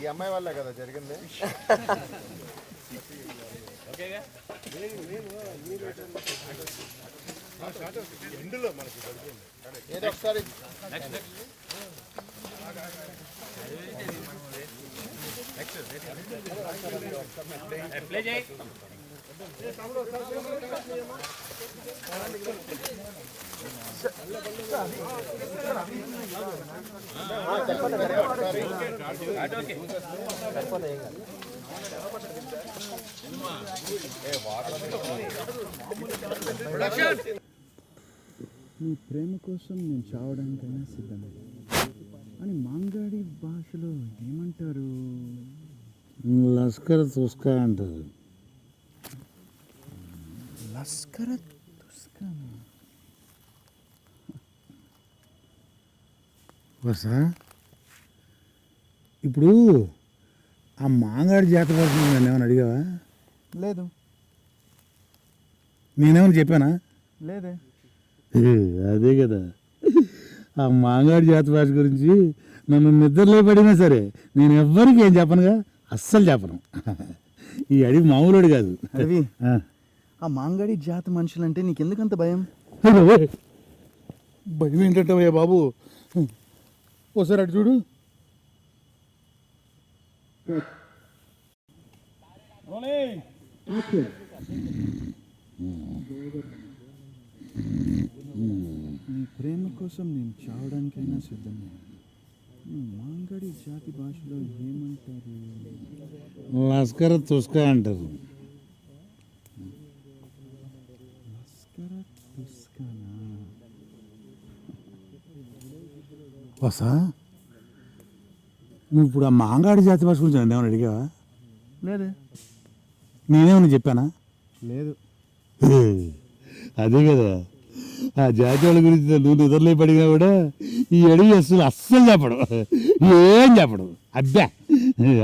ఈ అమ్మాయి వల్లే కదా జరిగింది. ఎండులో మనకి ఏదో ఒకసారి ప్లే చేయి. నీ ప్రేమ కోసం నేను చావడానికైనా సిద్ధమే అని మాంగాడి భాషలో ఏమంటారు? లస్కర్ తుస్కా అంటారు. లస్కర తుస్కానా? వస్తా ఇప్పుడు ఆ మాంగాడి జాతర కోసం నన్ను ఏమైనా అడిగావా? లేదు. నేనేమని చెప్పానా? లేదే. అదే కదా, ఆ మాంగాడి జాతి భాష గురించి నన్ను నిద్రలో పడినా సరే నేను ఎవ్వరికి ఏం చెప్పనుగా, అస్సలు చెప్పను. ఈ అడిగి మామూలుడు కాదు. రవి, ఆ మాంగాడి జాతి మనుషులంటే నీకెందుకంత భయం? భయం ఏంటంటే బాబు, ఒకసారి అటు చూడు. నీ ప్రేమ కోసం నేను చావడానికైనా సిద్ధమే. మాంగాడి జాతి భాషలో ఏమంటారు? లస్కర్ తుస్కా అంటారు. లస్కర తుస్కానా? వసా నువ్వు ఇప్పుడు ఆ మాంగాడి జాతి భాష గురించి నన్ను ఏమైనా అడిగావా? లేదే. నేనేమన్నా చెప్పానా? లేదు. అదే కదా, ఆ జాతి వాళ్ళ గురించి నువ్వు నిద్రలే పడినా కూడా ఈ అడిగి అస్సలు చెప్పడు, ఏం చెప్పడు. అబ్బా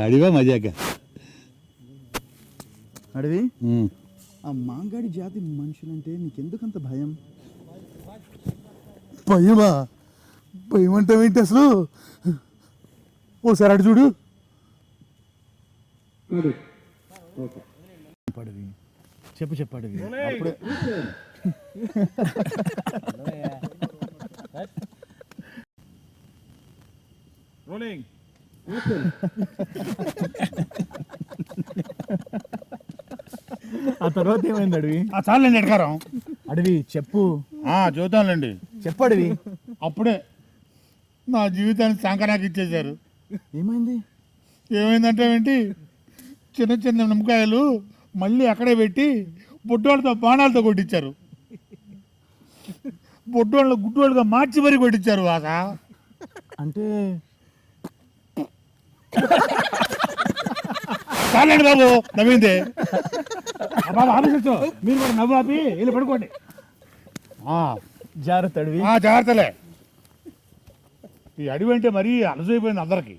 అడివా మజాక. అడవి, ఆ మాంగాడి జాతి మనుషులంటే నీకెందుకంత భయం? భయమా? భయం అంటావేంటి అసలు? ఓసారి అటు చూడు. పడవి చెప్పడవి అప్పుడే ఆ తర్వాత ఏమైంది అడవి? చాలండి ఎడకారం. అడవి చెప్పు. చూద్దాంలేండి. చెప్పడవి. అప్పుడే నా జీవితాన్ని సంకరాకి ఇచ్చేశారు. ఏమైంది? ఏమైందంటే ఏంటి, చిన్న చిన్న నిమ్మకాయలు మళ్ళీ అక్కడే పెట్టి బొడ్డోళ్ళతో బాణాలతో కొట్టించారు. బొడ్డోళ్ళ గుడ్డోళ్ళుగా మార్చి మరీ కొట్టించారు. వాస అంటే చాలండి బాబు, నవ్విందే బాబు ఆఫీసర్, మీరు కూడా నవ్వు ఆపి వెళ్ళి పడుకోండి. జాగ్రత్త అడవి. జాగ్రత్తలే. ఈ అడవి అంటే మరీ అలసైపోయింది అందరికి.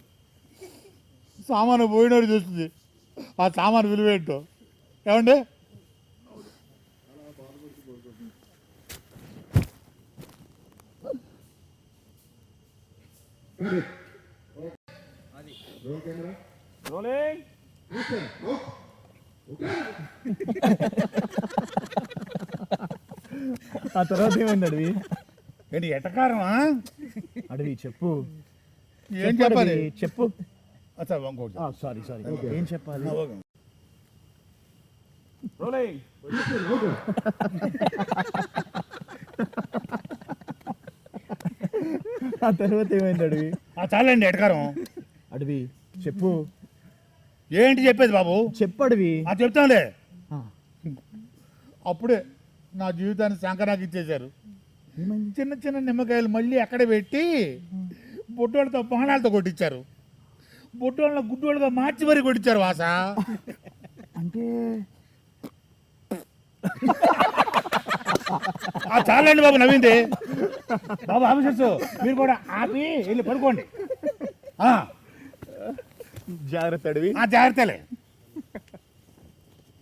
సామాను పోయినోడు చూస్తుంది ఆ సామాను విలువ ఏంటో. ఏమండి, ఆ తర్వాత ఏమైంది అడవి? ఏంటి ఎటకారమా? అడవి చెప్పు. ఏం చెప్పాలి? చెప్పు. సారీ ఏం చెప్పాలి? ఆ తర్వాత ఏమైంది అడవి? చాలండి ఎటకారం. అడవి చెప్పు. ఏంటి చెప్పేది బాబు? చెప్పడవి. చెప్తానులే. అప్పుడే నా జీవితాన్ని సంకరాకి ఇచ్చేశారు. చిన్న చిన్న నిమ్మకాయలు మళ్ళీ అక్కడే పెట్టి బొడ్డోళ్ళతో బాణాలతో కొట్టించారు. బొడ్డోళ్ళ గుడ్డోళ్ళుగా మార్చి మరీ కొట్టించారు. వాస అంటే చాలండి బాబు, నవ్వింది. బాబు ఆఫీసర్స్, మీరు కూడా ఆపి వెళ్ళి పడుకోండి. జాగ్రత్త అడవి. జాగ్రత్తలే.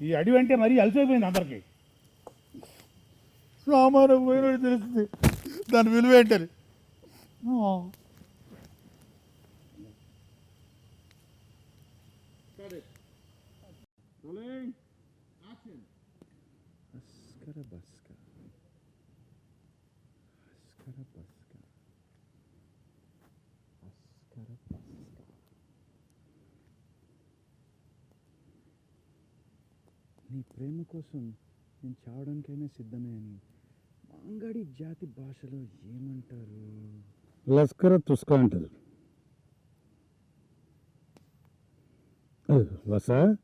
ఈ అడవి అంటే మరీ అలసైపోయింది అందరికి. సామాను పోయినట్టు తెలుస్తుంది దాని విలువ ఏంటని. అస్కర బస్క అస్కర బస్క అస్కర బస్క. నీ ప్రేమ కోసం నేను చావడానికైనా సిద్ధమే అని మాంగాడి జాతి భాషలో ఏమంటారు? లస్కర తుస్క అంటారు. వసా